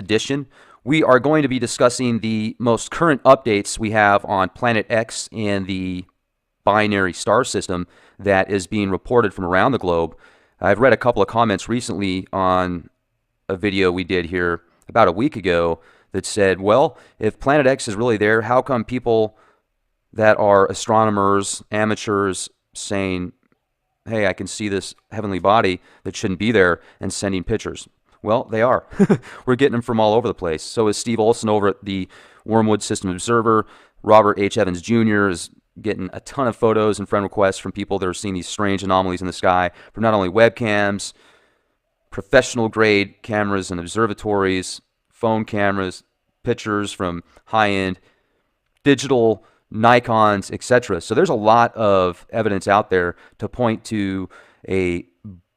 edition. We are going to be discussing the most current updates we have on Planet X and the binary star system that is being reported from around the globe. I've read a couple of comments recently on a video we did here about a week ago that said, well, if Planet X is really there, how come people that are astronomers, amateurs, saying, hey, I can see this heavenly body that shouldn't be there, and sending pictures? Well, they are. We're getting them from all over the place. So is Steve Olson over at the Wormwood System Observer. Robert H. Evans Jr. is getting a ton of photos and friend requests from people that are seeing these strange anomalies in the sky from not only webcams, professional grade cameras and observatories, phone cameras, pictures from high-end digital Nikons, etc. So there's a lot of evidence out there to point to a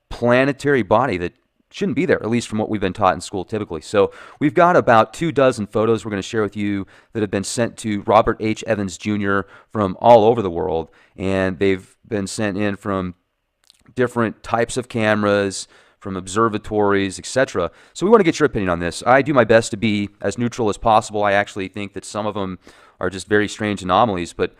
planetary body that shouldn't be there, at least from what we've been taught in school typically. So we've got about 24 photos we're going to share with you that have been sent to Robert H. Evans Jr. from all over the world, and they've been sent in from different types of cameras, from observatories, etc. So we want to get your opinion on this. I do my best to be as neutral as possible. I actually think that some of them are just very strange anomalies, but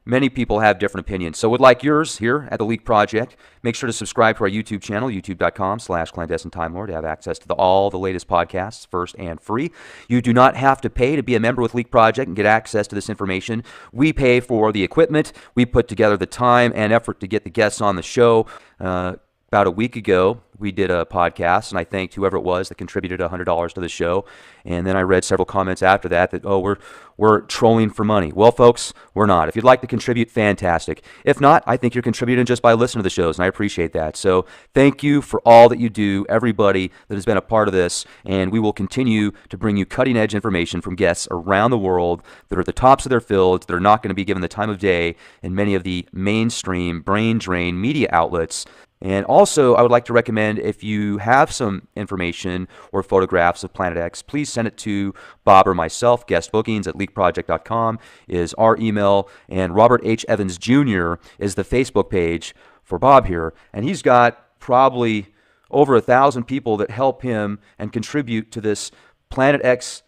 many people have different opinions. So would like yours here at the Leak Project. Make sure to subscribe to our YouTube channel, youtube.com/clandestine Time Lord, to have access to all the latest podcasts first and free. You do not have to pay to be a member with Leak Project and get access to this information. We pay for the equipment. We put together the time and effort to get the guests on the show. About a week ago, we did a podcast, and I thanked whoever it was that contributed $100 to the show. And then I read several comments after that, oh, we're trolling for money. Well, folks, we're not. If you'd like to contribute, fantastic. If not, I think you're contributing just by listening to the shows, and I appreciate that. So thank you for all that you do, everybody that has been a part of this, and we will continue to bring you cutting-edge information from guests around the world that are at the tops of their fields, that are not going to be given the time of day in many of the mainstream, brain-drain media outlets. And also, I would like to recommend, if you have some information or photographs of Planet X, please send it to Bob or myself. Guest bookings at leakproject.com is our email. And Robert H. Evans Jr. is the Facebook page for Bob here. And he's got probably over 1,000 people that help him and contribute to this Planet X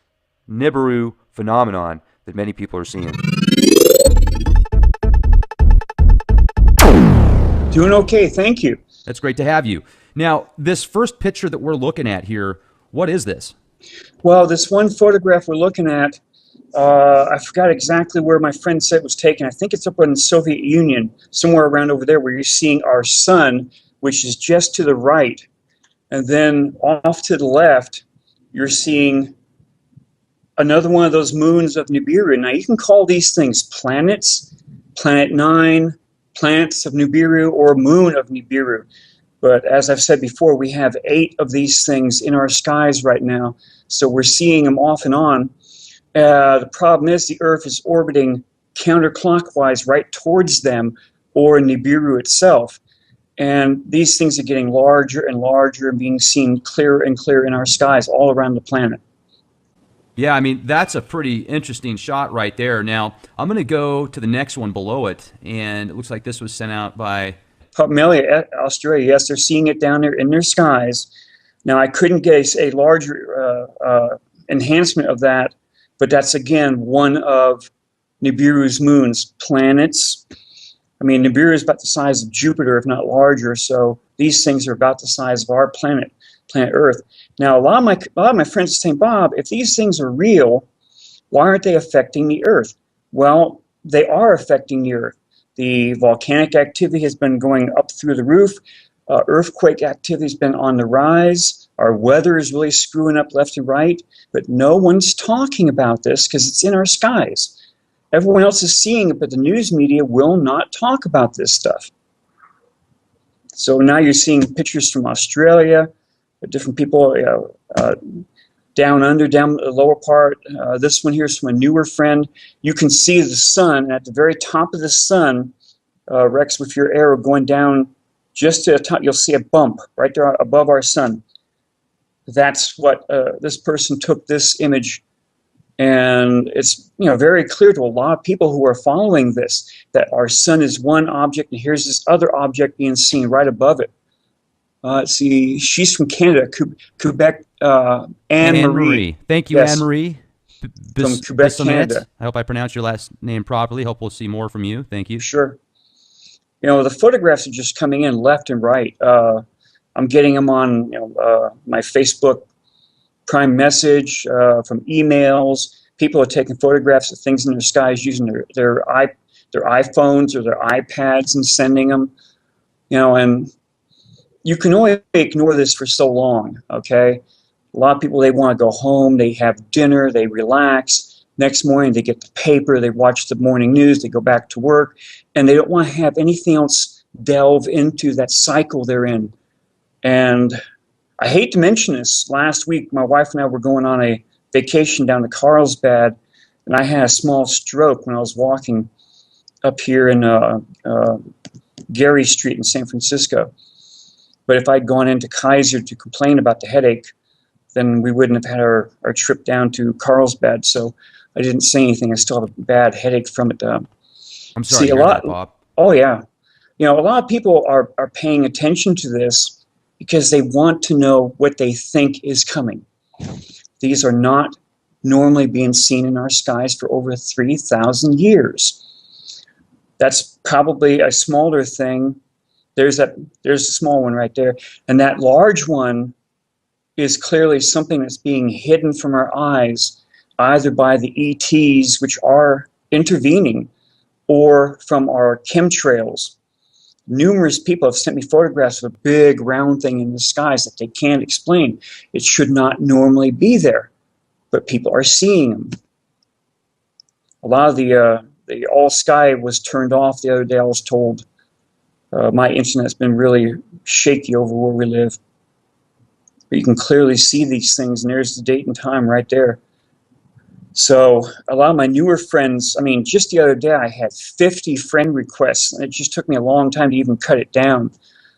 Nibiru phenomenon that many people are seeing. Doing okay, thank you. That's great to have you. Now, this first picture that we're looking at here, what is this? Well, this one photograph we're looking at, I forgot exactly where my friend said it was taken. I think it's up in the Soviet Union, somewhere around over there, where you're seeing our sun, which is just to the right. And then off to the left, you're seeing another one of those moons of Nibiru. Now, you can call these things planets, Planet 9, planets of Nibiru, or moon of Nibiru. But as I've said before, we have 8 of these things in our skies right now, so we're seeing them off and on. The problem is the Earth is orbiting counterclockwise right towards them, or Nibiru itself. And these things are getting larger and larger and being seen clearer and clearer in our skies all around the planet. Yeah, I mean, that's a pretty interesting shot right there. Now, I'm going to go to the next one below it, and it looks like this was sent out by Papmelia, Australia. Yes, they're seeing it down there in their skies. Now, I couldn't get a larger enhancement of that, but that's, again, one of Nibiru's moons, planets. I mean, Nibiru is about the size of Jupiter, if not larger, so these things are about the size of our planet Earth. Now, a lot of my friends are saying, Bob, if these things are real, why aren't they affecting the Earth? Well, they are affecting the Earth. The volcanic activity has been going up through the roof. Earthquake activity has been on the rise. Our weather is really screwing up left and right, but no one's talking about this because it's in our skies. Everyone else is seeing it, but the news media will not talk about this stuff. So now you're seeing pictures from Australia, different people down under, down the lower part. This one here is from a newer friend. You can see the sun, and at the very top of the sun, Rex, with your arrow going down just to the top, you'll see a bump right there above our sun. That's what this person took this image, and it's very clear to a lot of people who are following this that our sun is one object, and here's this other object being seen right above it. Let's see, she's from Canada, Quebec, Anne Anne Marie. Marie. Thank you, Anne Yes, Marie. from Quebec, Bissonnette. Canada. I hope I pronounced your last name properly. Hope we'll see more from you. Thank you. Sure. The photographs are just coming in left and right. I'm getting them on my Facebook prime message, from emails. People are taking photographs of things in their skies using their iPhones or their iPads and sending them. And you can only ignore this for so long, okay? A lot of people, they want to go home, they have dinner, they relax. Next morning, they get the paper, they watch the morning news, they go back to work, and they don't want to have anything else delve into that cycle they're in. And I hate to mention this. Last week, my wife and I were going on a vacation down to Carlsbad, and I had a small stroke when I was walking up here in Gary Street in San Francisco. But if I'd gone into Kaiser to complain about the headache, then we wouldn't have had our trip down to Carlsbad. So I didn't say anything. I still have a bad headache from it. I'm sorry See, to a hear lot. that, Bob. Oh, yeah. A lot of people are paying attention to this because they want to know what they think is coming. These are not normally being seen in our skies for over 3,000 years. That's probably a smaller thing. There's a small one right there. And that large one is clearly something that's being hidden from our eyes, either by the ETs, which are intervening, or from our chemtrails. Numerous people have sent me photographs of a big round thing in the skies that they can't explain. It should not normally be there, but people are seeing them. A lot of the all sky was turned off the other day, I was told. My internet's been really shaky over where we live. But you can clearly see these things, and there's the date and time right there. So a lot of my newer friends, just the other day I had 50 friend requests, and it just took me a long time to even cut it down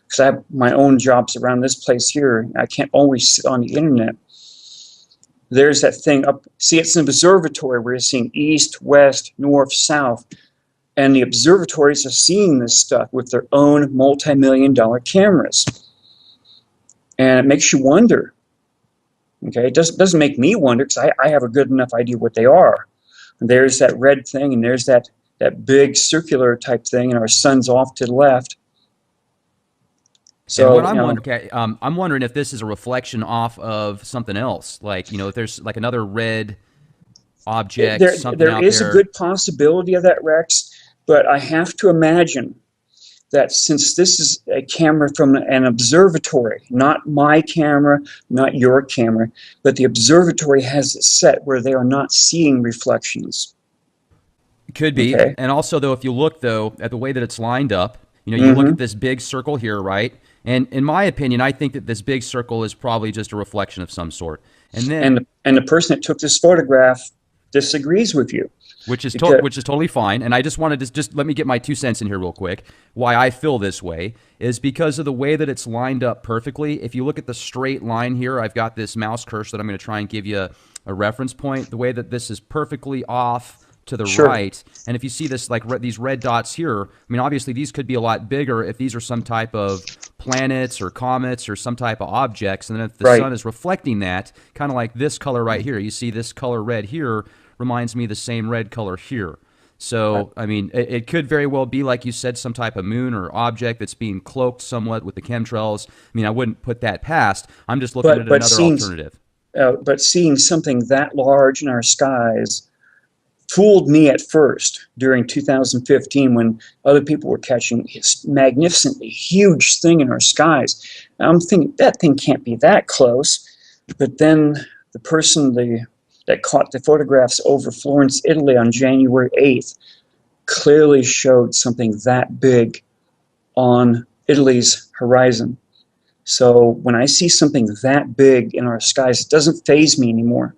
because I have my own jobs around this place here. I can't always sit on the internet. There's that thing up. See, it's an observatory where you're seeing east, west, north, south. And the observatories are seeing this stuff with their own multi-million-dollar cameras. And it makes you wonder. Okay, it doesn't make me wonder because I have a good enough idea what they are. And there's that red thing, and there's that big circular type thing, and our sun's off to the left. So, and what I'm wondering if this is a reflection off of something else, like if there's like another red object, something there out is there. A good possibility of that, Rex, but I have to imagine that since this is a camera from an observatory, not my camera, not your camera, but the observatory has it set where they are not seeing reflections. Could be. Okay. And also, though, if you look, though, at the way that it's lined up, you look at this big circle here, right? And in my opinion, I think that this big circle is probably just a reflection of some sort. And then, and the person that took this photograph disagrees with you. Which is totally fine. And I just wanted to just let me get my 2 cents in here real quick. Why I feel this way is because of the way that it's lined up perfectly. If you look at the straight line here, I've got this mouse cursor that I'm going to try and give you a reference point. The way that this is perfectly off to the right. And if you see this, like these red dots here, obviously these could be a lot bigger if these are some type of planets or comets or some type of objects. And then if the sun is reflecting that, kind of like this color right here, you see this color red here, reminds me of the same red color here. So, it could very well be, like you said, some type of moon or object that's being cloaked somewhat with the chemtrails. I wouldn't put that past. I'm just looking at another alternative. But seeing something that large in our skies fooled me at first during 2015 when other people were catching this magnificently huge thing in our skies. And I'm thinking, that thing can't be that close. But then the person that caught the photographs over Florence, Italy on January 8th clearly showed something that big on Italy's horizon. So when I see something that big in our skies, it doesn't faze me anymore.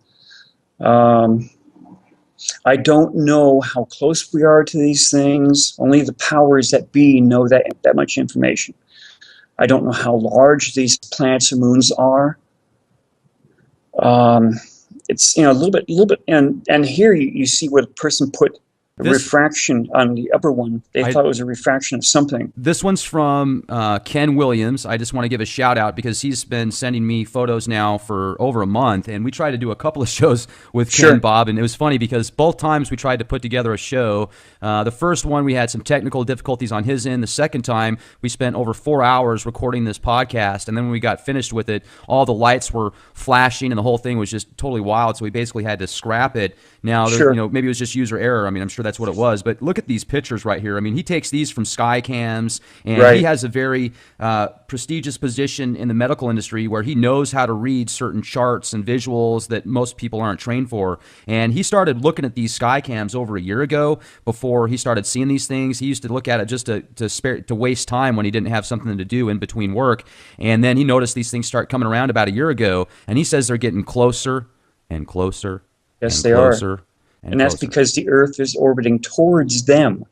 I don't know how close we are to these things. Only the powers that be know that much information. I don't know how large these planets or moons are. It's a little bit, and here you see where the person put A refraction on the upper one. They thought it was a refraction of something. This one's from Ken Williams. I just want to give a shout out because he's been sending me photos now for over a month, and we tried to do a couple of shows with Ken, Bob, and it was funny because both times we tried to put together a show. The first one, we had some technical difficulties on his end. The second time, we spent over 4 hours recording this podcast, and then when we got finished with it, all the lights were flashing, and the whole thing was just totally wild, so we basically had to scrap it. Now, you know, maybe it was just user error. I mean, I'm sure that's what it was. But look at these pictures right here. I mean, he takes these from sky cams, and he has a very prestigious position in the medical industry where he knows how to read certain charts and visuals that most people aren't trained for. And he started looking at these sky cams over a year ago before he started seeing these things. He used to look at it just to waste time when he didn't have something to do in between work. And then he noticed these things start coming around about a year ago, and he says they're getting closer and closer. Yes, they are. And that's because the Earth is orbiting towards them.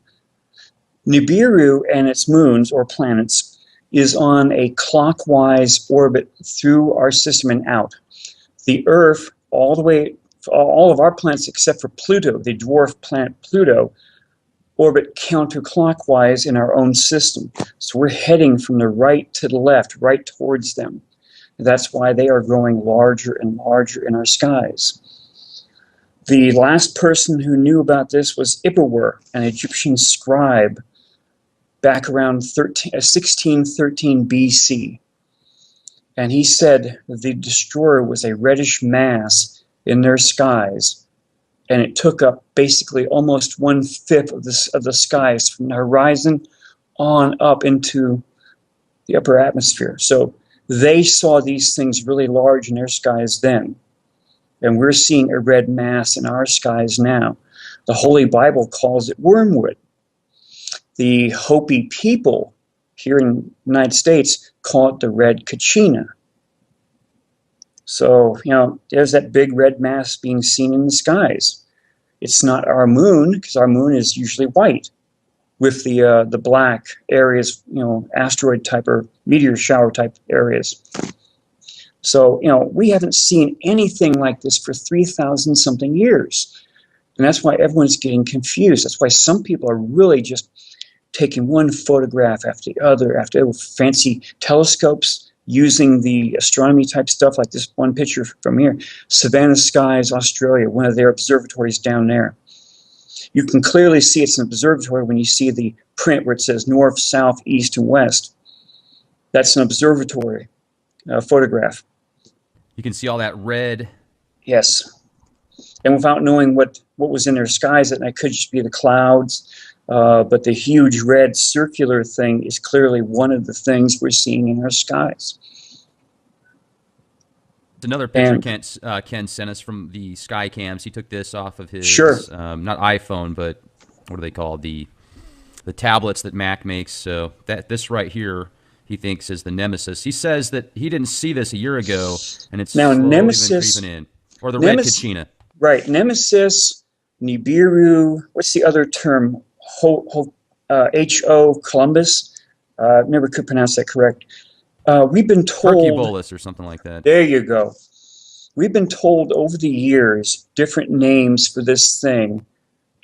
Nibiru and its moons or planets is on a clockwise orbit through our system and out. The Earth, all of our planets except for Pluto, the dwarf planet Pluto, orbit counterclockwise in our own system. So we're heading from the right to the left, right towards them. That's why they are growing larger and larger in our skies. The last person who knew about this was Ipuwer, an Egyptian scribe, back around 1613 BC. And he said that the destroyer was a reddish mass in their skies, and it took up basically almost 1/5 of the skies from the horizon on up into the upper atmosphere. So they saw these things really large in their skies then. And we're seeing a red mass in our skies now. The Holy Bible calls it wormwood. The Hopi people here in the United States call it the red kachina. So, you know, there's that big red mass being seen in the skies. It's not our moon, because our moon is usually white with the black areas, you know, asteroid type or meteor shower type areas. So, you know, we haven't seen anything like this for 3,000 something years. And that's why everyone's getting confused. That's why some people are really just taking one photograph after the other, after fancy telescopes, using the astronomy type stuff like this one picture from here. Savannah Skies, Australia, one of their observatories down there. You can clearly see it's an observatory when you see the print where it says north, south, east, and west. That's an observatory photograph. You can see all that red. Yes. And without knowing what was in their skies, it could just be the clouds. But the huge red circular thing is clearly one of the things we're seeing in our skies. It's another picture Ken sent us from the sky cams. He took this off of his, not iPhone, but what are they called? The tablets that Mac makes. So this right here, he thinks is the Nemesis. He says that he didn't see this a year ago, and it's now slowly Nemesis been creeping in. Or the red kachina. Right, Nemesis, Nibiru. What's the other term? H.O. Columbus. Never could pronounce that correct. We've been told. Hercubolus or something like that. There you go. We've been told over the years different names for this thing,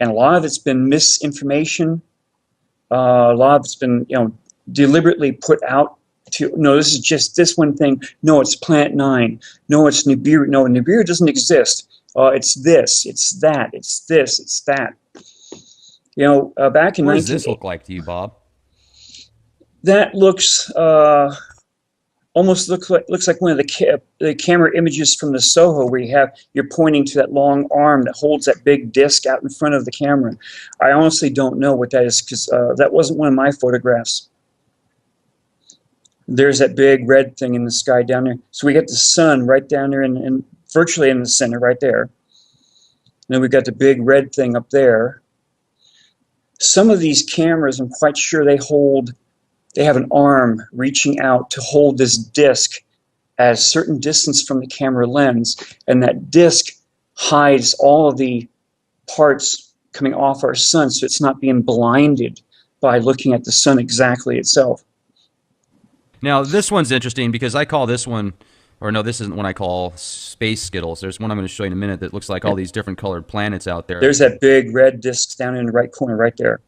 and a lot of it's been misinformation. A lot of it's been, you know, deliberately put out to, no, this is just this one thing. No, it's Planet 9. No, it's Nibiru. No, Nibiru doesn't exist. It's this, it's that, it's this, it's that. You know, back in What does this look like to you, Bob? That looks almost looks like one of the camera images from the Soho, where you're pointing to that long arm that holds that big disc out in front of the camera. I honestly don't know what that is, because that wasn't one of my photographs. There's that big red thing in the sky down there. So we got the sun right down there and virtually in the center right there. And then we got the big red thing up there. Some of these cameras, I'm quite sure they have an arm reaching out to hold this disc at a certain distance from the camera lens, and that disc hides all of the parts coming off our sun, so it's not being blinded by looking at the sun exactly itself. Now, this one's interesting because I call this one, or no, this isn't one I call space Skittles. There's one I'm going to show you in a minute that looks like all these different colored planets out there. There's that big red disk down in the right corner right there.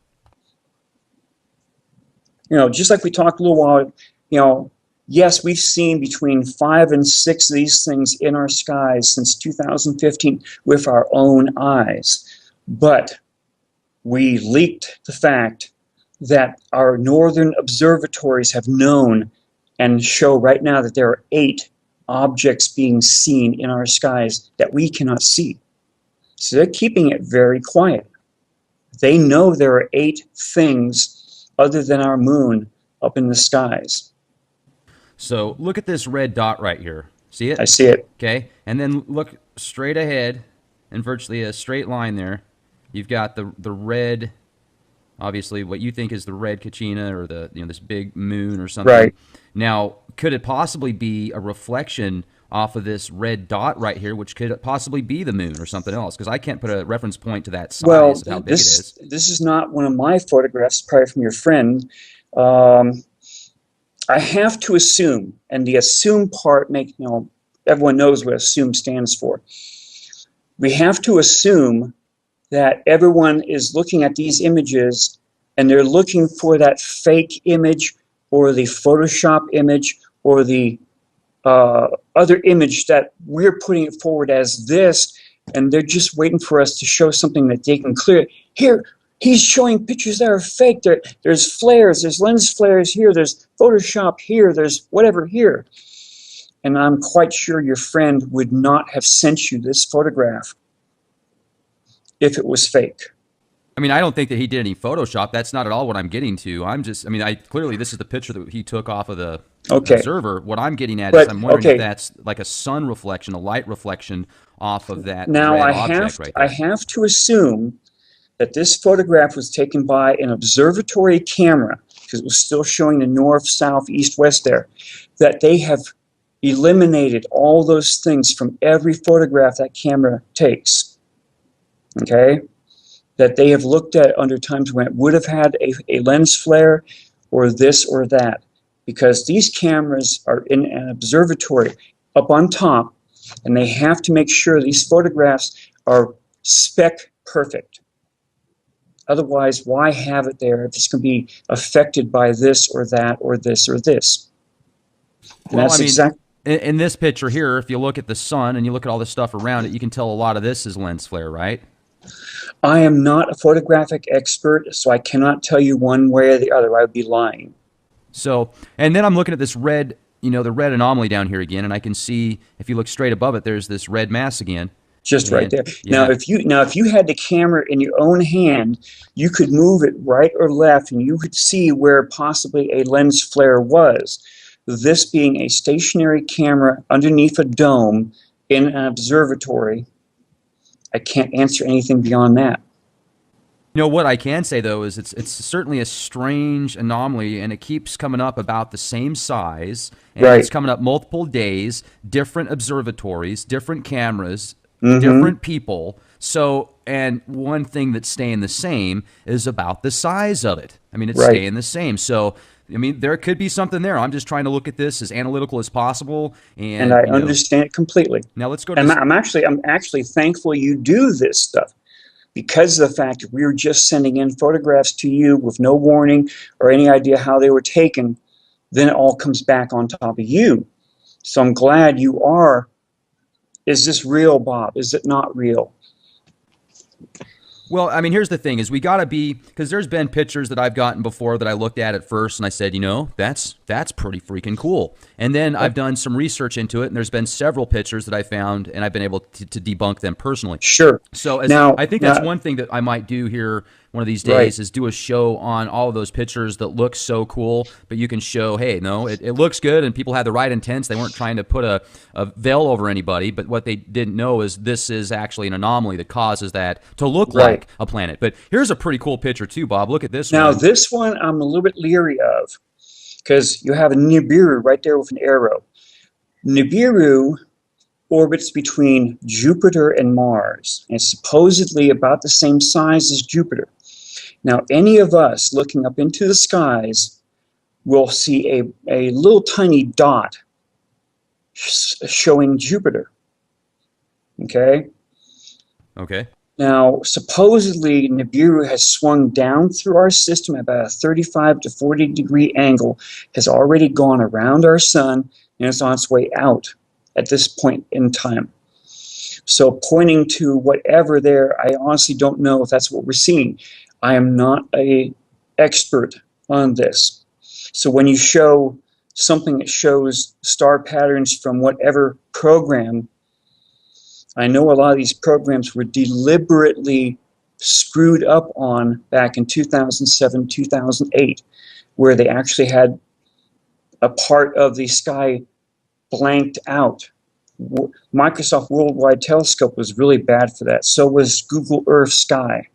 You know, just like we talked a little while, you know, yes, we've seen between 5 and 6 of these things in our skies since 2015 with our own eyes. But we leaked the fact that our northern observatories have known and show right now that there are 8 objects being seen in our skies that we cannot see. So they're keeping it very quiet. They know there are 8 things other than our moon up in the skies. So look at this red dot right here. See it? I see it. Okay. And then look straight ahead in virtually a straight line there. You've got the red, obviously what you think is the red Kachina, or the, you know, this big moon or something. Right. Now, could it possibly be a reflection off of this red dot right here, which could possibly be the moon or something else? Because I can't put a reference point to that size Well, of how big it is. this is not one of my photographs, probably from your friend. I have to assume, and the assume part, everyone knows what assume stands for. We have to assume that everyone is looking at these images and they're looking for that fake image or the Photoshop image or the other image that we're putting it forward as this, and they're just waiting for us to show something that they can clear. Here, he's showing pictures that are fake. There's flares, there's lens flares here, there's Photoshop here, there's whatever here. And I'm quite sure your friend would not have sent you this photograph if it was fake. I mean, I don't think that he did any Photoshop. That's not at all what I'm getting to. Clearly this is the picture that he took off of the observer. What I'm getting at is I'm wondering if that's like a sun reflection, a light reflection off of that red object right there. I have to assume that this photograph was taken by an observatory camera, because it was still showing the north, south, east, west there, that they have eliminated all those things from every photograph that camera takes. Okay? That they have looked at under times when it would have had a lens flare or this or that, because these cameras are in an observatory up on top, and they have to make sure these photographs are spec perfect. Otherwise, why have it there if it's going to be affected by this or that or this or this? And well, in this picture here, if you look at the sun and you look at all the stuff around it, you can tell a lot of this is lens flare, right? I am not a photographic expert, so I cannot tell you one way or the other. I would be lying. So, and then I'm looking at this red, the red anomaly down here again, and I can see, if you look straight above it, there's this red mass again. Just right there. Yeah. Now, if you had the camera in your own hand, you could move it right or left, and you could see where possibly a lens flare was. This being a stationary camera underneath a dome in an observatory, I can't answer anything beyond that. What I can say, though, is it's certainly a strange anomaly, and it keeps coming up about the same size, and it's coming up multiple days, different observatories, different cameras, different people. So, and one thing that's staying the same is about the size of it. I mean, it's staying the same. So, I mean, there could be something there. I'm just trying to look at this as analytical as possible, and I understand it completely. Now let's go to. And I'm actually thankful you do this stuff, because of the fact that we were just sending in photographs to you with no warning or any idea how they were taken. Then it all comes back on top of you. So I'm glad you are. Is this real, Bob? Is it not real? Well, I mean, here's the thing: is we got to be, because there's been pictures that I've gotten before that I looked at first and I said, that's pretty freaking cool. And then I've done some research into it, and there's been several pictures that I found, and I've been able to debunk them personally. Sure. So I think that's one thing that I might do here one of these days is do a show on all of those pictures that look so cool, but you can show, hey, no, it looks good, and people had the right intents. They weren't trying to put a veil over anybody, but what they didn't know is this is actually an anomaly that causes that to look like a planet. But here's a pretty cool picture too, Bob. Look at this one. Now, this one I'm a little bit leery of, because you have a Nibiru right there with an arrow. Nibiru orbits between Jupiter and Mars, and it's supposedly about the same size as Jupiter. Now, any of us looking up into the skies will see a little tiny dot showing Jupiter. Okay? Okay. Now, supposedly, Nibiru has swung down through our system at about a 35 to 40 degree angle, has already gone around our sun, and is on its way out at this point in time. So pointing to whatever there, I honestly don't know if that's what we're seeing. I am not an expert on this. So when you show something that shows star patterns from whatever program, I know a lot of these programs were deliberately screwed up on back in 2007, 2008, where they actually had a part of the sky blanked out. Microsoft Worldwide Telescope was really bad for that. So was Google Earth Sky.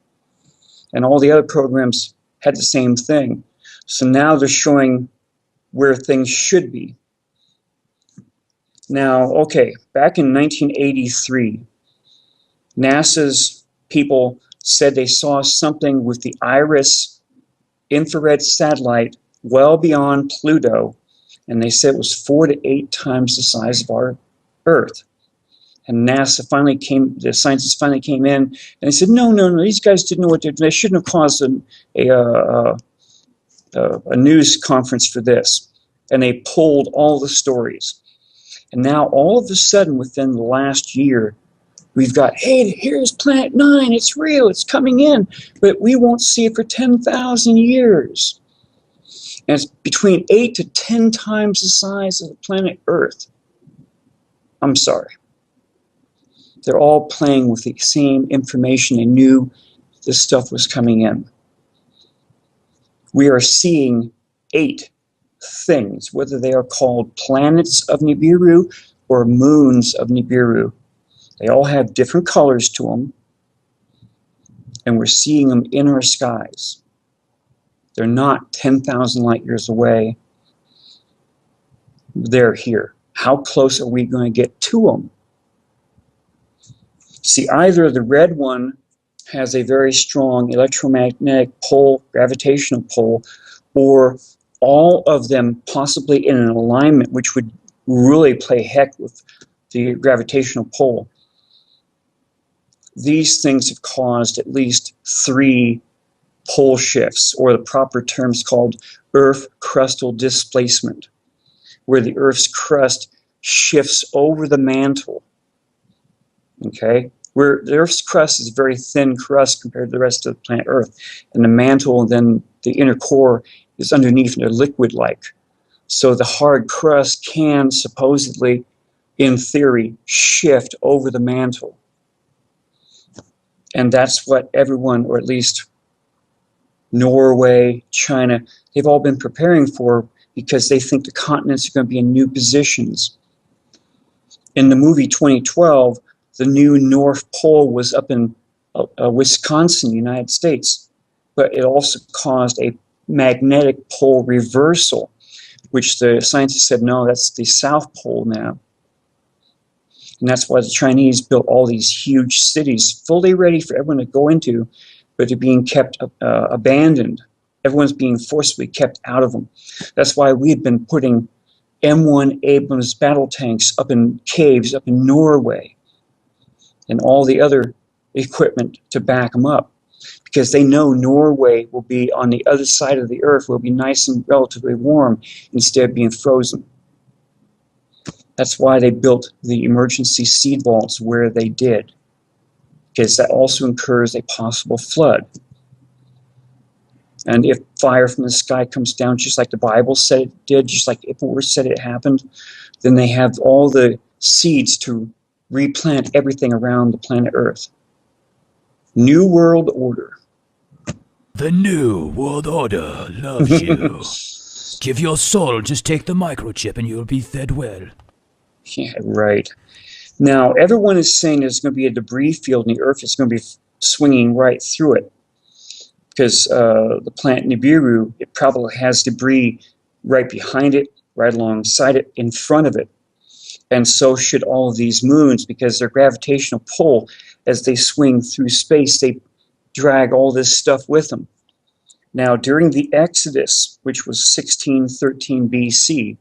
And all the other programs had the same thing. So now they're showing where things should be. Now, okay, back in 1983, NASA's people said they saw something with the IRIS infrared satellite well beyond Pluto, and they said it was 4 to 8 times the size of our Earth. And NASA finally came, the scientists finally came in, and they said, no, these guys didn't know what they're doing. They shouldn't have caused a news conference for this. And they pulled all the stories. And now all of a sudden, within the last year, we've got, hey, here's Planet 9, it's real, it's coming in, but we won't see it for 10,000 years. And it's between 8 to 10 times the size of the planet Earth. I'm sorry. They're all playing with the same information. They knew this stuff was coming in. We are seeing 8 things, whether they are called planets of Nibiru or moons of Nibiru. They all have different colors to them, and we're seeing them in our skies. They're not 10,000 light years away. They're here. How close are we going to get to them? See, either the red one has a very strong electromagnetic pull, gravitational pull, or all of them possibly in an alignment, which would really play heck with the gravitational pull. These things have caused at least 3 pole shifts, or the proper term is called Earth crustal displacement, where the Earth's crust shifts over the mantle. Okay? Where the Earth's crust is a very thin crust compared to the rest of the planet Earth, and the mantle, and then the inner core is underneath and they're liquid-like. So the hard crust can supposedly, in theory, shift over the mantle. And that's what everyone, or at least Norway, China, they've all been preparing for, because they think the continents are going to be in new positions. In the movie 2012, the new North Pole was up in Wisconsin, United States, but it also caused a magnetic pole reversal, which the scientists said, no, that's the South Pole now. And that's why the Chinese built all these huge cities, fully ready for everyone to go into, but they're being kept abandoned. Everyone's being forcibly kept out of them. That's why we've been putting M1 Abrams battle tanks up in caves up in Norway, and all the other equipment to back them up, because they know Norway will be on the other side of the Earth, will be nice and relatively warm instead of being frozen. That's why they built the emergency seed vaults where they did, because that also incurs a possible flood. And if fire from the sky comes down, just like the Bible said it did, just like Ippler said it happened, then they have all the seeds to replant everything around the planet Earth. New World Order. The New World Order loves you. Give your soul, just take the microchip and you'll be fed well. Yeah, right. Now, everyone is saying there's going to be a debris field in the Earth. It's going to be swinging right through it, because the planet Nibiru, it probably has debris right behind it, right alongside it, in front of it. And so should all of these moons, because their gravitational pull, as they swing through space, they drag all this stuff with them. Now, during the Exodus, which was 1613 BC,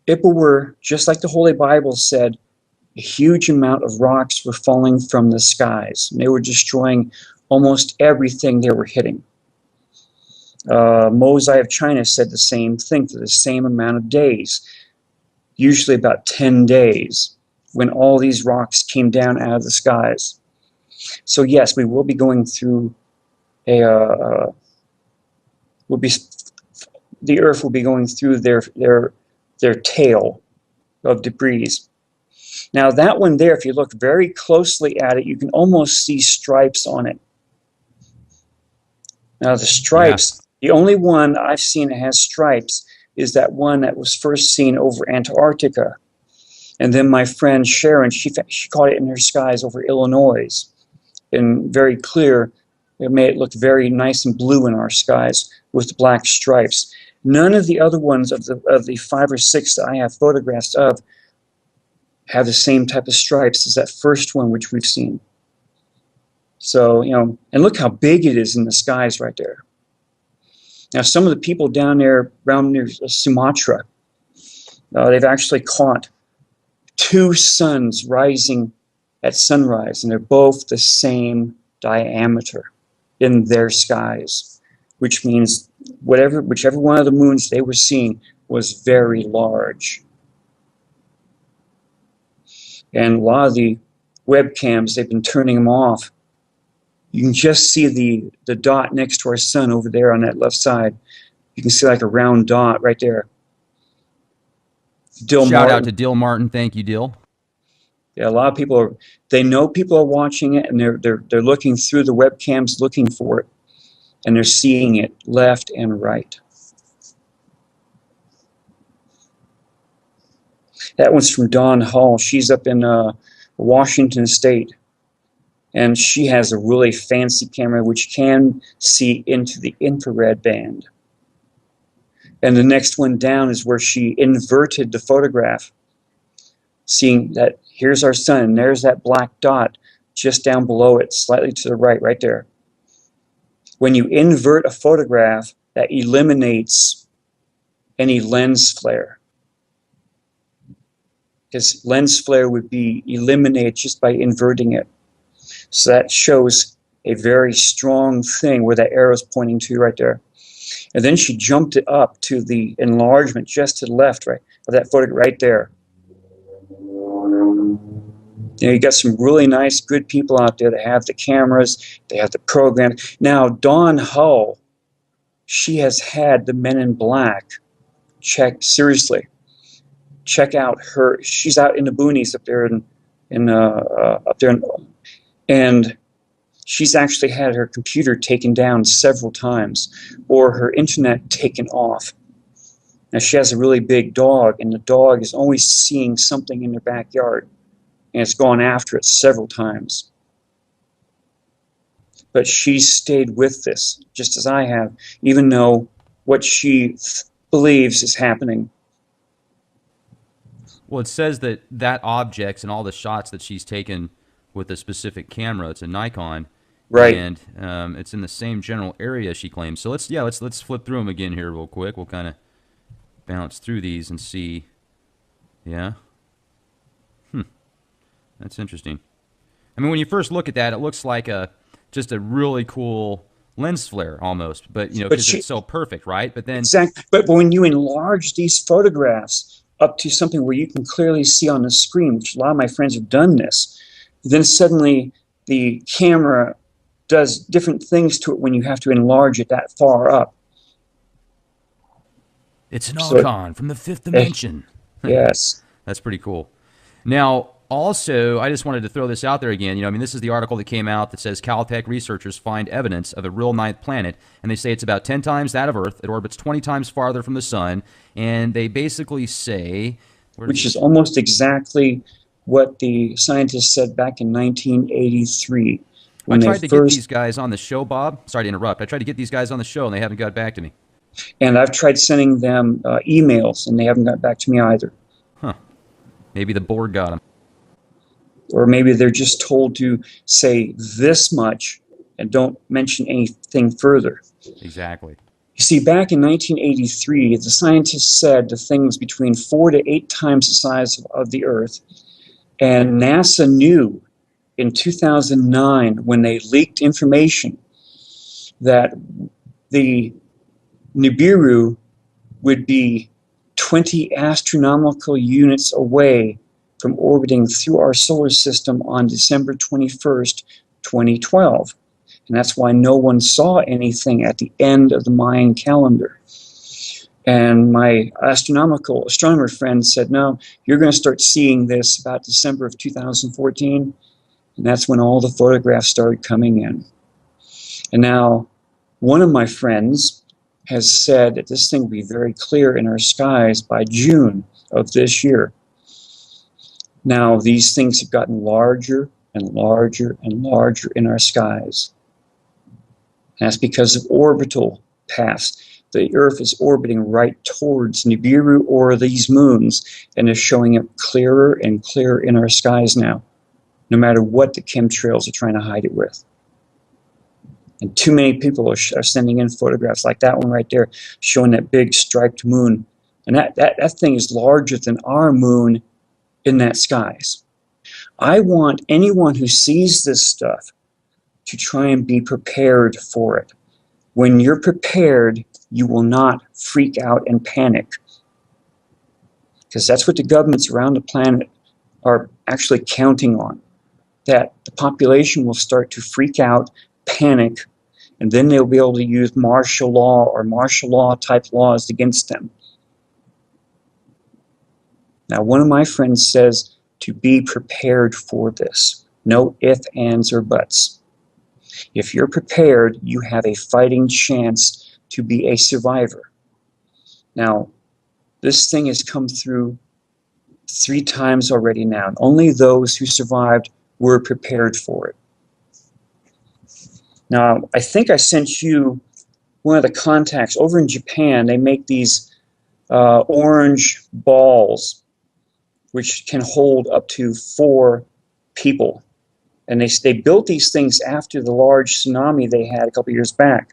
If it were, just like the Holy Bible said, a huge amount of rocks were falling from the skies. And they were destroying almost everything they were hitting. Mosai of China said the same thing for the same amount of days, usually about 10 days, when all these rocks came down out of the skies. So yes, we will be going through the Earth will be going through their tail of debris. Now that one there, if you look very closely at it, you can almost see stripes on it. Now the stripes, the only one I've seen that has stripes is that one that was first seen over Antarctica. And then my friend Sharon, she caught it in her skies over Illinois. And very clear, it made it look very nice and blue in our skies with black stripes. None of the other ones of the 5 or 6 that I have photographs of have the same type of stripes as that first one which we've seen. So, you know, and look how big it is in the skies right there. Now, some of the people down there around near Sumatra, they've actually caught 2 suns rising at sunrise, and they're both the same diameter in their skies, which means whichever one of the moons they were seeing was very large. And a lot of the webcams, they've been turning them off. You can just see the dot next to our sun over there on that left side. You can see like a round dot right there. Shout out to Dill Martin. Thank you, Dill. Yeah, a lot of people they know people are watching it, and they're looking through the webcams looking for it, and they're seeing it left and right. That one's from Dawn Hall. She's up in Washington State, and she has a really fancy camera which can see into the infrared band. And the next one down is where she inverted the photograph, seeing that here's our sun, and there's that black dot just down below it, slightly to the right, right there. When you invert a photograph, that eliminates any lens flare. Because lens flare would be eliminated just by inverting it. So that shows a very strong thing where that arrow is pointing to right there. And then she jumped it up to the enlargement just to the left, right, of that photograph right there. You know, you got some really nice, good people out there that have the cameras, they have the program. Now, Dawn Hull, she has had the Men in Black check seriously. Check out her. She's out in the boonies up there and she's actually had her computer taken down several times, or her internet taken off. Now she has a really big dog, and the dog is always seeing something in their backyard, and it's gone after it several times. But she's stayed with this, just as I have, even though what she believes is happening. Well, it says that objects and all the shots that she's taken with a specific camera, it's a Nikon, right? And it's in the same general area, she claims. So let's flip through them again here real quick. We'll kind of bounce through these and see. Yeah. That's interesting. I mean, when you first look at that, it looks like just a really cool lens flare almost, but you know, because it's so perfect, right? But then exactly. But when you enlarge these photographs up to something where you can clearly see on the screen, which a lot of my friends have done this, then suddenly the camera does different things to it when you have to enlarge it that far up. It's an icon from the 5th dimension. Yes. That's pretty cool. Now, also, I just wanted to throw this out there again. You know, I mean, this is the article that came out that says Caltech researchers find evidence of a real ninth planet, and they say it's about 10 times that of Earth. It orbits 20 times farther from the sun, and they basically say... Which is almost exactly what the scientists said back in 1983. I tried to get these guys on the show, Bob. Sorry to interrupt. I tried to get these guys on the show, and they haven't got back to me. And I've tried sending them emails, and they haven't got back to me either. Huh. Maybe the board got them. Or maybe they're just told to say this much and don't mention anything further. Exactly. You see, back in 1983, the scientists said the thing was between 4 to 8 times the size of the Earth. And NASA knew in 2009, when they leaked information, that the Nibiru would be 20 astronomical units away from orbiting through our solar system on December 21st, 2012. And that's why no one saw anything at the end of the Mayan calendar. And my astronomer friend said, no, you're going to start seeing this about December of 2014. And that's when all the photographs started coming in. And now one of my friends has said that this thing will be very clear in our skies by June of this year. Now, these things have gotten larger and larger and larger in our skies. And that's because of orbital paths. The Earth is orbiting right towards Nibiru or these moons, and is showing up clearer and clearer in our skies now, no matter what the chemtrails are trying to hide it with. And too many people are sending in photographs like that one right there, showing that big striped moon. And that thing is larger than our moon in that skies. I want anyone who sees this stuff to try and be prepared for it. When you're prepared, you will not freak out and panic. Because that's what the governments around the planet are actually counting on. That the population will start to freak out, panic, and then they'll be able to use martial law or martial law type laws against them. Now, one of my friends says to be prepared for this. No ifs, ands, or buts. If you're prepared, you have a fighting chance to be a survivor. Now, this thing has come through 3 times already now, and only those who survived were prepared for it. Now, I think I sent you one of the contacts. Over in Japan, they make these orange balls which can hold up to 4 people. And they built these things after the large tsunami they had a couple years back.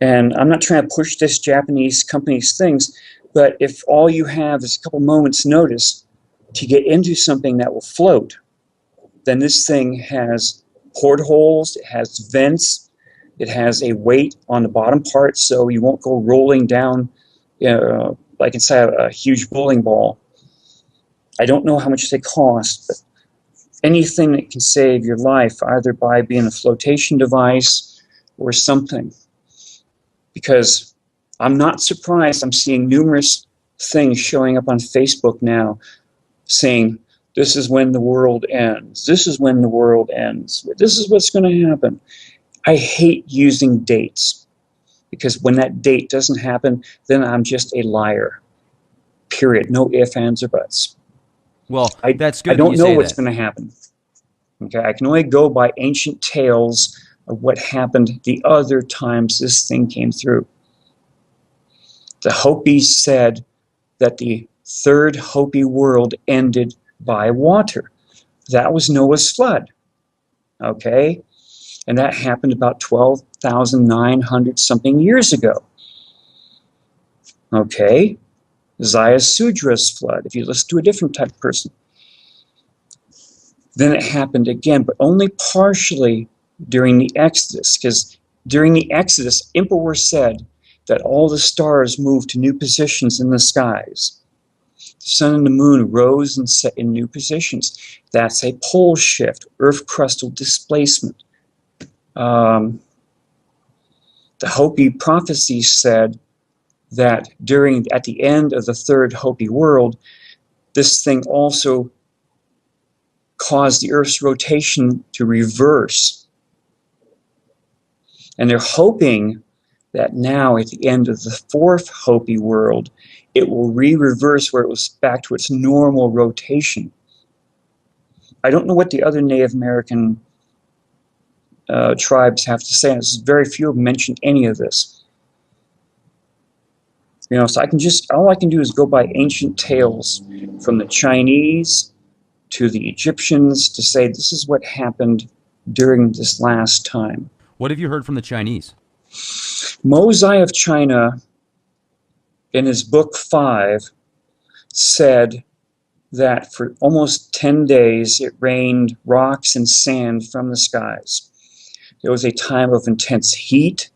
And I'm not trying to push this Japanese company's things, but if all you have is a couple moments' notice to get into something that will float, then this thing has portholes, it has vents, it has a weight on the bottom part so you won't go rolling down like inside a huge bowling ball. I don't know how much they cost, but anything that can save your life, either by being a flotation device or something. Because I'm not surprised, I'm seeing numerous things showing up on Facebook now saying, this is when the world ends. This is when the world ends. This is what's going to happen. I hate using dates, because when that date doesn't happen, then I'm just a liar. Period. No ifs, ands, or buts. Well, that's good. I don't know what's going to happen. Okay, I can only go by ancient tales of what happened the other times this thing came through. The Hopis said that the 3rd Hopi world ended by water. That was Noah's flood. Okay, and that happened about 12,900 something years ago. Okay, Sudra's flood, if you listen to a different type of person. Then it happened again, but only partially during the Exodus, because during the Exodus, Emperor said that all the stars moved to new positions in the skies. The sun and the moon rose and set in new positions. That's a pole shift, earth crustal displacement. The Hopi prophecy said that at the end of the 3rd Hopi world, this thing also caused the Earth's rotation to reverse. And they're hoping that now at the end of the 4th Hopi world, it will reverse where it was back to its normal rotation. I don't know what the other Native American tribes have to say. Very few have mentioned any of this. So all I can do is go by ancient tales from the Chinese to the Egyptians to say this is what happened during this last time. What have you heard from the Chinese? Mosai of China, in his book 5, said that for almost 10 days it rained rocks and sand from the skies. There was a time of intense heat.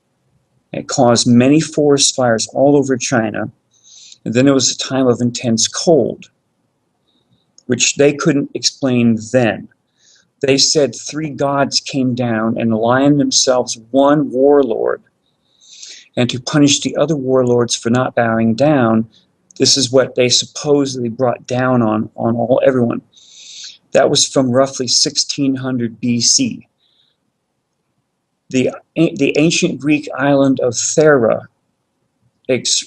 It caused many forest fires all over China. And then there was a time of intense cold, which they couldn't explain then. They said 3 gods came down and aligned themselves one warlord. And to punish the other warlords for not bowing down, this is what they supposedly brought down on everyone. That was from roughly 1600 BC. The ancient Greek island of Thera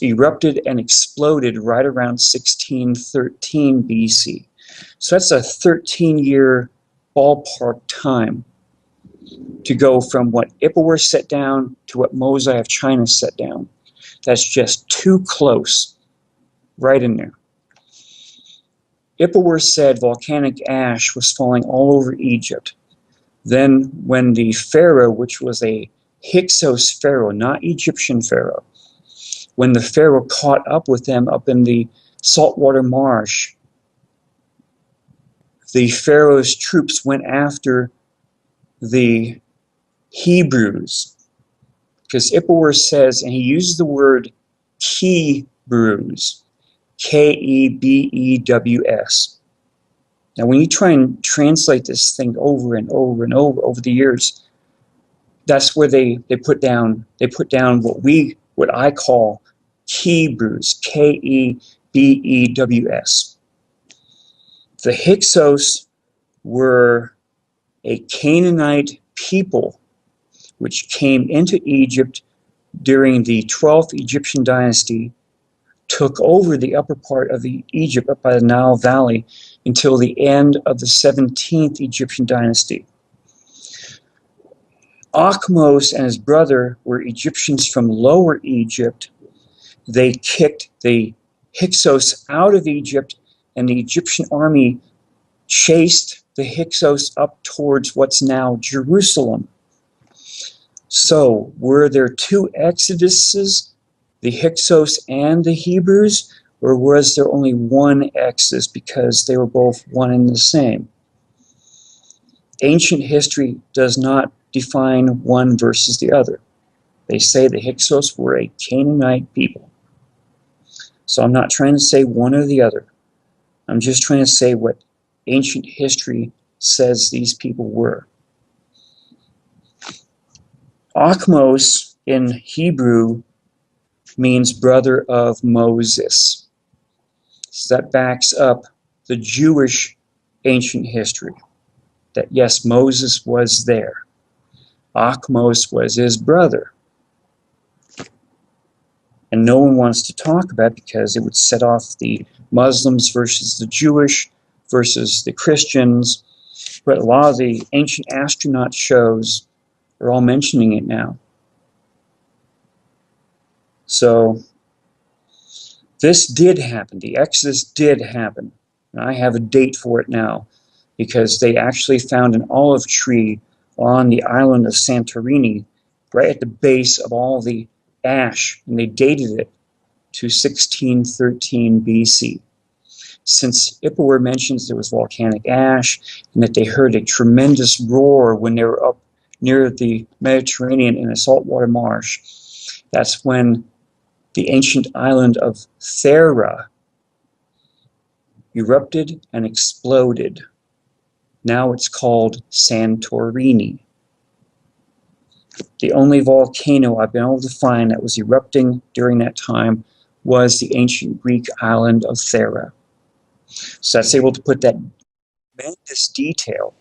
erupted and exploded right around 1613 BC. So that's a 13-year ballpark time to go from what Ipuwer set down to what Mosai of China set down. That's just too close, right in there. Ipuwer said volcanic ash was falling all over Egypt. Then when the pharaoh, which was a Hyksos pharaoh, not Egyptian pharaoh, when the pharaoh caught up with them up in the saltwater marsh, the pharaoh's troops went after the Hebrews, because Ipuwer says, and he uses the word Kebews, Kebews. Now, when you try and translate this thing over and over and over the years, that's where they put down what I call Kebews, Kebews. The Hyksos were a Canaanite people which came into Egypt during the 12th Egyptian dynasty, took over the upper part of Egypt up by the Nile Valley until the end of the 17th Egyptian dynasty. Akhmos and his brother were Egyptians from Lower Egypt. They kicked the Hyksos out of Egypt, and the Egyptian army chased the Hyksos up towards what's now Jerusalem. So, were there 2 exoduses, the Hyksos and the Hebrews, or was there only one exodus because they were both one and the same? Ancient history does not define one versus the other. They say the Hyksos were a Canaanite people. So I'm not trying to say one or the other. I'm just trying to say what ancient history says these people were. Akhmos in Hebrew means brother of Moses. So that backs up the Jewish ancient history, that yes, Moses was there. Akhmos was his brother. And no one wants to talk about it because it would set off the Muslims versus the Jewish versus the Christians. But a lot of the ancient astronaut shows are all mentioning it now. So this did happen. The Exodus did happen. And I have a date for it now because they actually found an olive tree on the island of Santorini right at the base of all the ash, and they dated it to 1613 BC. Since Ipuwer mentions there was volcanic ash and that they heard a tremendous roar when they were up near the Mediterranean in a saltwater marsh, that's when the ancient island of Thera erupted and exploded. Now it's called Santorini. The only volcano I've been able to find that was erupting during that time was the ancient Greek island of Thera. So that's able to put that tremendous detail,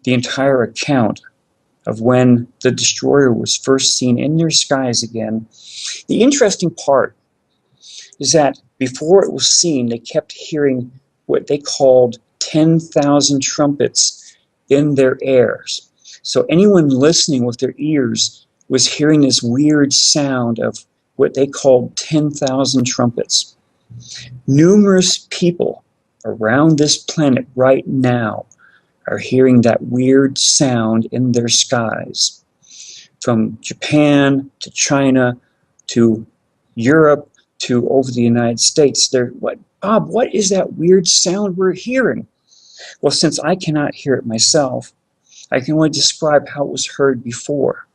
the entire account of when the destroyer was first seen in their skies again. The interesting part is that before it was seen, they kept hearing what they called 10,000 trumpets in their ears. So anyone listening with their ears was hearing this weird sound of what they called 10,000 trumpets. Numerous people around this planet right now are hearing that weird sound in their skies. from Japan to China to Europe to over the United States. Bob, what is that weird sound we're hearing? Well, since I cannot hear it myself, I can only describe how it was heard before.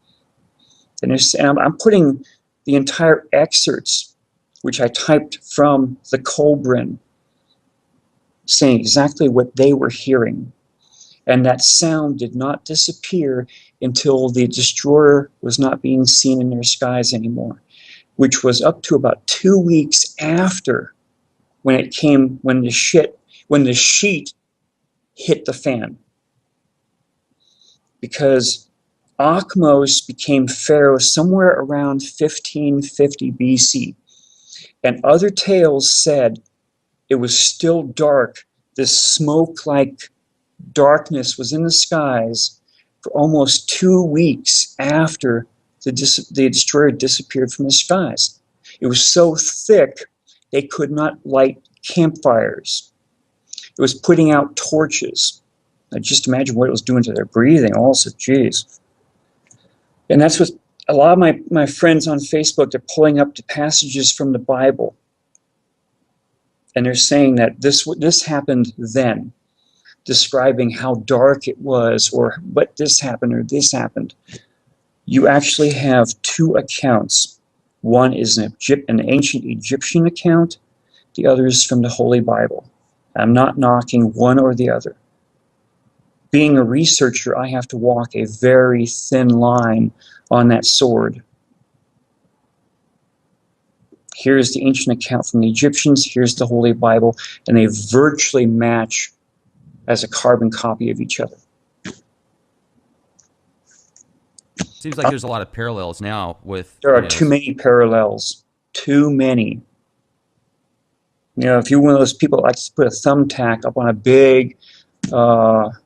And I'm putting the entire excerpts, which I typed from the Colbrin, saying exactly what they were hearing. And that sound did not disappear until the destroyer was not being seen in their skies anymore, which was up to about 2 weeks after when the sheet hit the fan. Because Akhmos became pharaoh somewhere around 1550 BC. And other tales said it was still dark. This smoke-like darkness was in the skies for almost 2 weeks after the destroyer disappeared from the skies. It was so thick they could not light campfires. It was putting out torches. Now just imagine what it was doing to their breathing also, geez. And that's what a lot of my friends on Facebook, they're pulling up the passages from the Bible. And they're saying that this happened then, describing how dark it was, or what this happened or this happened. You actually have two accounts. One is an ancient Egyptian account. The other is from the Holy Bible. I'm not knocking one or the other. Being a researcher, I have to walk a very thin line on that sword. Here's the ancient account from the Egyptians, here's the Holy Bible, and they virtually match as a carbon copy of each other. Seems like there's a lot of parallels now with... There are too many parallels. Too many. If you're one of those people that likes to put a thumbtack up on a big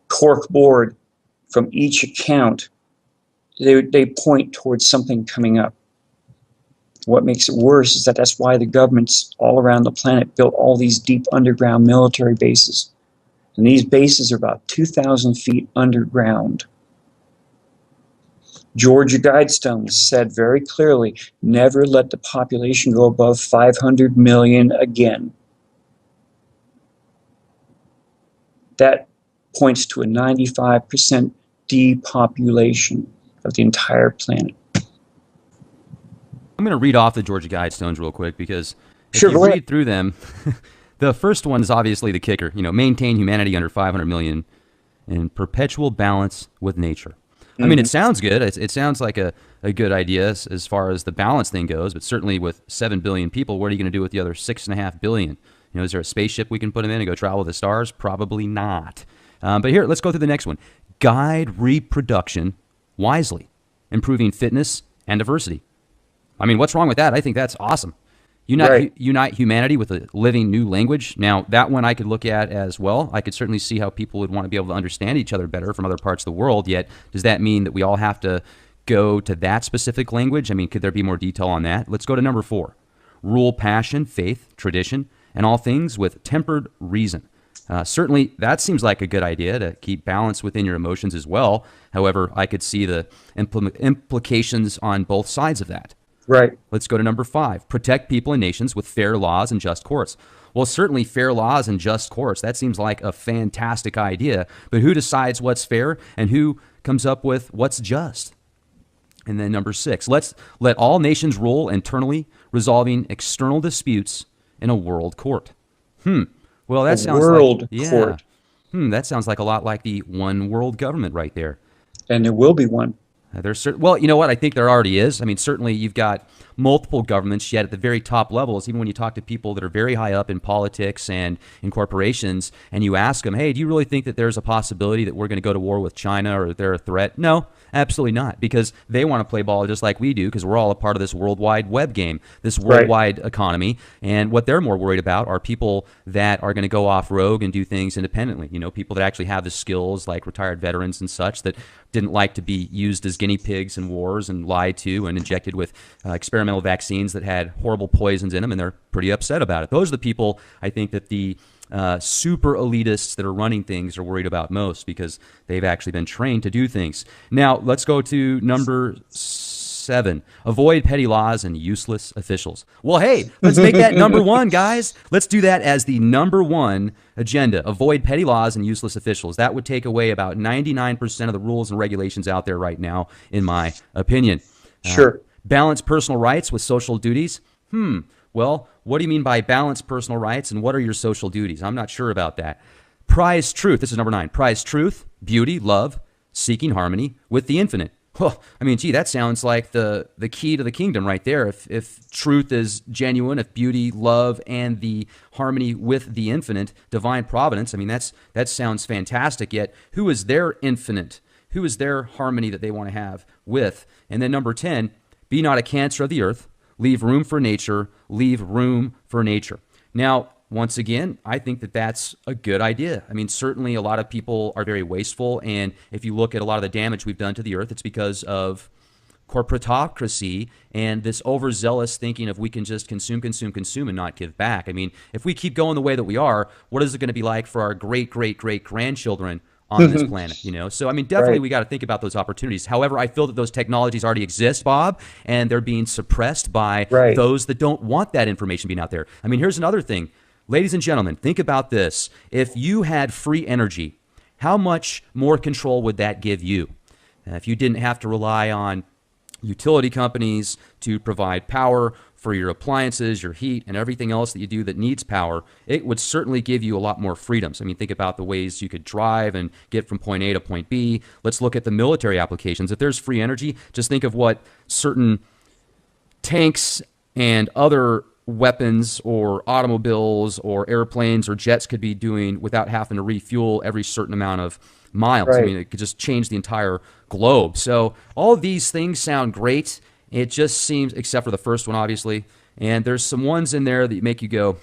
cork board from each account, they point towards something coming up. What makes it worse is that's why the governments all around the planet built all these deep underground military bases. And these bases are about 2,000 feet underground. Georgia Guidestones said very clearly, never let the population go above 500 million again. That points to a 95% depopulation of the entire planet. I'm going to read off the Georgia Guidestones real quick because if Sure, you read through them, the first one is obviously the kicker. Maintain humanity under 500 million in perpetual balance with nature. I mean, it sounds good. It sounds like a good idea as far as the balance thing goes, but certainly with 7 billion people, what are you going to do with the other 6.5 billion? Is there a spaceship we can put them in and go travel the stars? Probably not. But here, let's go through the next one. Guide reproduction wisely, improving fitness and diversity. I mean, what's wrong with that? I think that's awesome. Unite humanity with a living new language. Now, that one I could look at as well. I could certainly see how people would want to be able to understand each other better from other parts of the world. Yet, does that mean that we all have to go to that specific language? I mean, could there be more detail on that? Let's go to number 4. Rule passion, faith, tradition, and all things with tempered reason. Certainly, that seems like a good idea to keep balance within your emotions as well. However, I could see the implications on both sides of that. Right. Let's go to number 5. Protect people and nations with fair laws and just courts. Well, certainly fair laws and just courts. That seems like a fantastic idea. But who decides what's fair and who comes up with what's just? And then number 6. Let all nations rule internally, resolving external disputes in a world court. Well, that sounds world like court. That sounds like a lot like the one world government right there. And there will be one. Well, you know what? I think there already is. I mean, certainly you've got multiple governments, yet at the very top levels, even when you talk to people that are very high up in politics and in corporations, and you ask them, hey, do you really think that there's a possibility that we're going to go to war with China or they're a threat? No, absolutely not, because they want to play ball just like we do, because we're all a part of this worldwide web game, this worldwide economy. And what they're more worried about are people that are going to go off rogue and do things independently. People that actually have the skills, like retired veterans and such, that didn't like to be used as guinea pigs in wars and lied to and injected with experimental vaccines that had horrible poisons in them, and they're pretty upset about it. Those are the people I think that the super elitists that are running things are worried about most, because they've actually been trained to do things. Now, let's go to number 7. Avoid petty laws and useless officials. Well, hey, let's make that number 1, guys. Let's do that as the number 1 agenda. Avoid petty laws and useless officials. That would take away about 99% of the rules and regulations out there right now, in my opinion. Sure. Balance personal rights with social duties. Well, what do you mean by balance personal rights, and what are your social duties? I'm not sure about that. Prize truth. This is number 9. Prize truth, beauty, love, seeking harmony with the infinite. Well, I mean, gee, that sounds like the key to the kingdom right there. If truth is genuine, if beauty, love, and the harmony with the infinite, divine providence, I mean, that sounds fantastic. Yet, who is their infinite? Who is their harmony that they want to have with? And then number 10, be not a cancer of the earth. Leave room for nature. Leave room for nature. Now, once again, I think that that's a good idea. I mean, certainly a lot of people are very wasteful. And if you look at a lot of the damage we've done to the earth, it's because of corporatocracy and this overzealous thinking of we can just consume and not give back. I mean, if we keep going the way that we are, what is it going to be like for our great-great-great-grandchildren on this planet, you know? So, I mean, definitely we got to think about those opportunities. However, I feel that those technologies already exist, Bob, and they're being suppressed by those that don't want that information being out there. I mean, here's another thing. Ladies and gentlemen, think about this. If you had free energy, how much more control would that give you? If you didn't have to rely on utility companies to provide power for your appliances, your heat, and everything else that you do that needs power, it would certainly give you a lot more freedoms. I mean, think about the ways you could drive and get from point A to point B. Let's look at the military applications. If there's free energy, just think of what certain tanks and other weapons or automobiles or airplanes or jets could be doing without having to refuel every certain amount of miles. I mean, it could just change the entire globe. So all of these things sound great. It just seems, except for the first one, obviously, and there's some ones in there that make you go,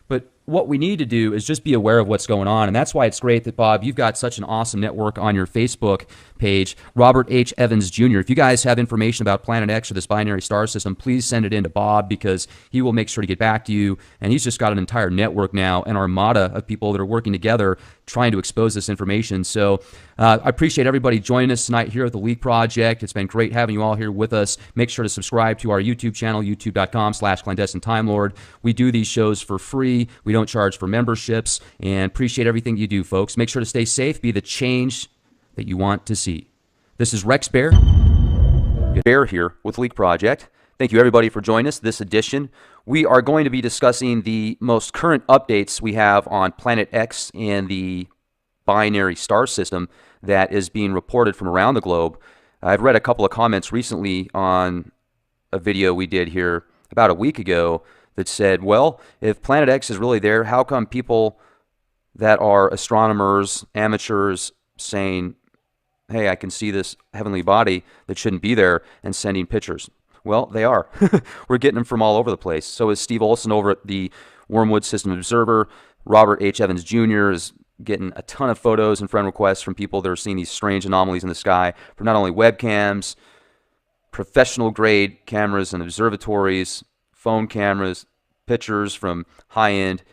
but what we need to do is just be aware of what's going on. And that's why it's great that, Bob, you've got such an awesome network on your Facebook page, Robert H. Evans Jr. If you guys have information about Planet X or this binary star system, please send it in to Bob, because he will make sure to get back to you. And he's just got an entire network now, an armada of people that are working together trying to expose this information. So I appreciate everybody joining us tonight here at the Leak Project. It's been great having you all here with us. Make sure to subscribe to our YouTube channel, youtube.com/clandestine Time Lord. We do these shows for free. We don't charge for memberships, and appreciate everything you do, folks. Make sure to stay safe, be the change that you want to see. This is Rex Bear here with Leak Project. Thank you, everybody, for joining us this edition. We are going to be discussing the most current updates we have on Planet X and the binary star system that is being reported from around the globe. I've read a couple of comments recently on a video we did here about a week ago that said, well, if Planet X is really there, how come people that are astronomers, amateurs, saying, hey, I can see this heavenly body that shouldn't be there, and sending pictures? Well, they are. We're getting them from all over the place. So is Steve Olson over at the Wormwood System Observer. Robert H. Evans Jr. is getting a ton of photos and friend requests from people that are seeing these strange anomalies in the sky from not only webcams, professional grade cameras and observatories, phone cameras, pictures from high-end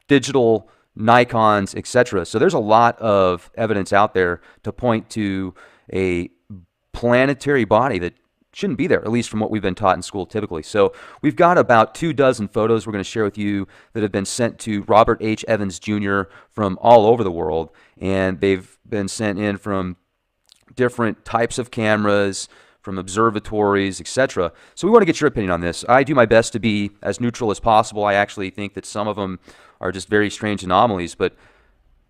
digital Nikons, etc. So there's a lot of evidence out there to point to a planetary body that shouldn't be there, at least from what we've been taught in school typically. So we've got about 24 photos we're going to share with you that have been sent to Robert H. Evans Jr. from all over the world, and they've been sent in from different types of cameras, from observatories, etc. So we want to get your opinion on this. I do my best to be as neutral as possible. I actually think that some of them are just very strange anomalies, but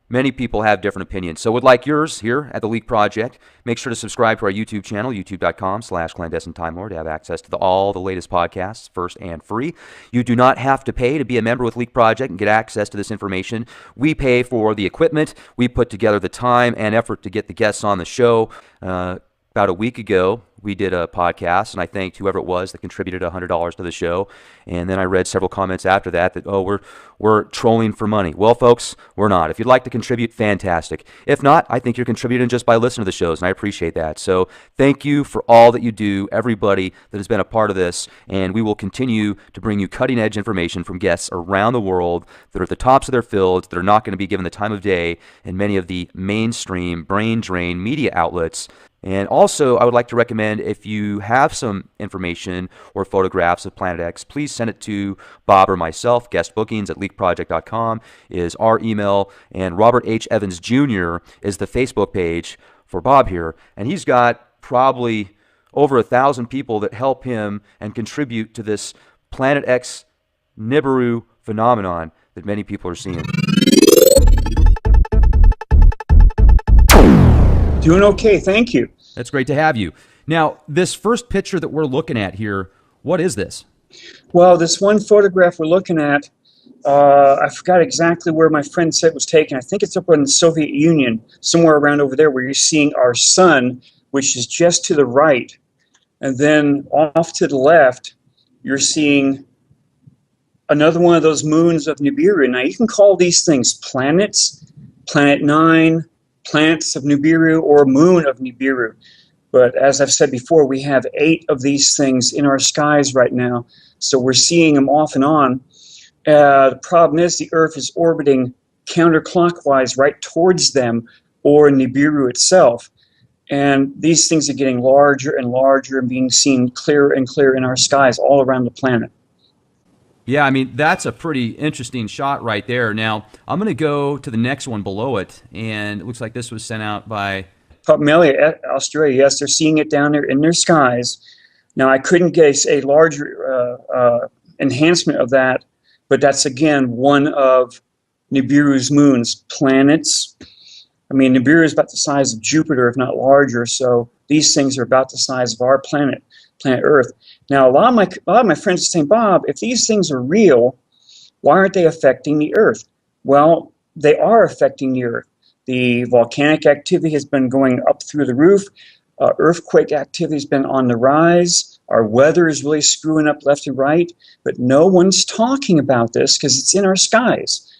many people have different opinions. So would like yours here at the Leak Project. Make sure to subscribe to our YouTube channel, youtube.com/clandestine Time Lord, to have access to all the latest podcasts, first and free. You do not have to pay to be a member with Leak Project and get access to this information. We pay for the equipment. We put together the time and effort to get the guests on the show. about a week ago, we did a podcast, and I thanked whoever it was that contributed $100 to the show. And then I read several comments after that oh, we're trolling for money. Well, folks, we're not. If you'd like to contribute, fantastic. If not, I think you're contributing just by listening to the shows, and I appreciate that. So thank you for all that you do, everybody that has been a part of this, and we will continue to bring you cutting-edge information from guests around the world that are at the tops of their fields, that are not going to be given the time of day in many of the mainstream brain drain media outlets. And also, I would like to recommend, if you have some information or photographs of Planet X, please send it to Bob or myself. Guestbookings@leakproject.com is our email, and Robert H. Evans Jr. is the Facebook page for Bob here, and he's got probably over 1,000 people that help him and contribute to this Planet X Nibiru phenomenon that many people are seeing. Doing okay, thank you. That's great to have you. Now, this first picture that we're looking at here, what is this? Well, this one photograph we're looking at, I forgot exactly where my friend said it was taken. I think it's up in the Soviet Union, somewhere around over there, where you're seeing our sun, which is just to the right. And then off to the left, you're seeing another one of those moons of Nibiru. Now, you can call these things planets, Planet 9, planets of Nibiru, or moon of Nibiru. But as I've said before, we have 8 of these things in our skies right now, so we're seeing them off and on. The problem is the Earth is orbiting counterclockwise right towards them, or Nibiru itself. And these things are getting larger and larger and being seen clearer and clearer in our skies all around the planet. Yeah, I mean, that's a pretty interesting shot right there. Now, I'm going to go to the next one below it, and it looks like this was sent out by Papua, Australia. Yes, they're seeing it down there in their skies. Now, I couldn't get a larger enhancement of that, but that's, again, one of Nibiru's moons, planets. I mean, Nibiru is about the size of Jupiter, if not larger, so these things are about the size of our planet Earth. Now, a lot of my friends are saying, Bob, if these things are real, why aren't they affecting the Earth? Well, they are affecting the Earth. The volcanic activity has been going up through the roof. Earthquake activity has been on the rise. Our weather is really screwing up left and right, but no one's talking about this because it's in our skies.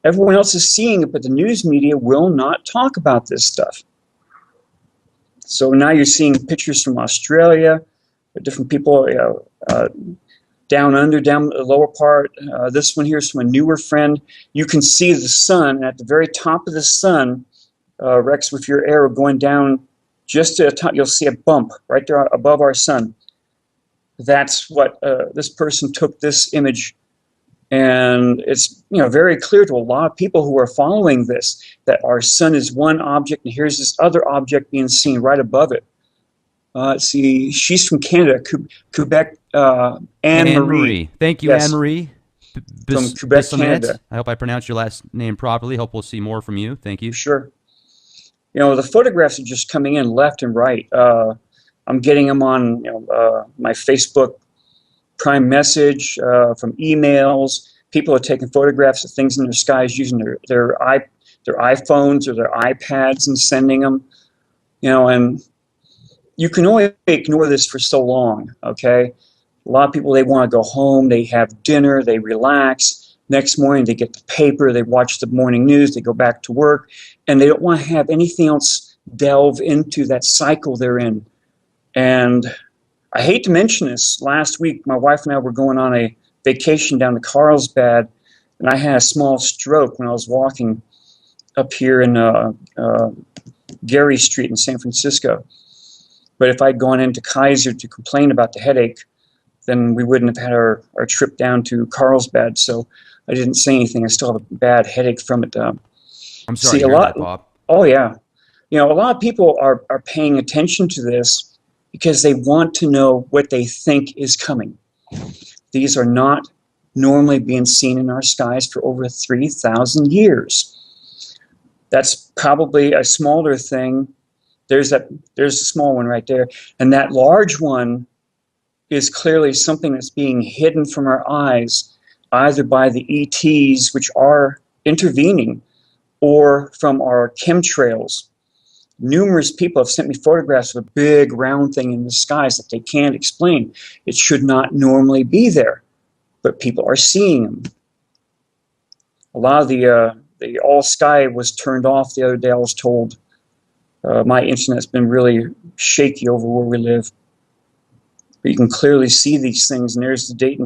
Everyone else is seeing it, but the news media will not talk about this stuff. So now you're seeing pictures from Australia, different people, down under, down the lower part. This one here is from a newer friend. You can see the sun, and at the very top of the sun, Rex, with your arrow going down just to the top, you'll see a bump right there above our sun. That's what this person took this image, and it's very clear to a lot of people who are following this that our sun is one object, and here's this other object being seen right above it. Let's see, she's from Canada, Quebec, Anne-Marie. Thank you, yes. Anne-Marie. From Quebec, Canada. I hope I pronounced your last name properly. Hope we'll see more from you. Thank you. Sure. The photographs are just coming in left and right. I'm getting them on my Facebook Prime Message, from emails. People are taking photographs of things in their skies using their iPhones or their iPads and sending them. And you can only ignore this for so long, okay? A lot of people, they want to go home, they have dinner, they relax. Next morning, they get the paper, they watch the morning news, they go back to work, and they don't want to have anything else delve into that cycle they're in. And I hate to mention this. Last week, my wife and I were going on a vacation down to Carlsbad, and I had a small stroke when I was walking up here in Gary Street in San Francisco. But if I'd gone into Kaiser to complain about the headache, then we wouldn't have had our trip down to Carlsbad. So I didn't say anything. I still have a bad headache from it. I'm sorry to hear that, Bob. Oh, yeah. A lot of people are paying attention to this because they want to know what they think is coming. These are not normally being seen in our skies for over 3,000 years. That's probably a smaller thing. There's a small one right there. And that large one is clearly something that's being hidden from our eyes, either by the ETs, which are intervening, or from our chemtrails. Numerous people have sent me photographs of a big round thing in the skies that they can't explain. It should not normally be there, but people are seeing them. A lot of the all sky was turned off the other day, I was told. My internet's been really shaky over where we live. But you can clearly see these things, and there's the date and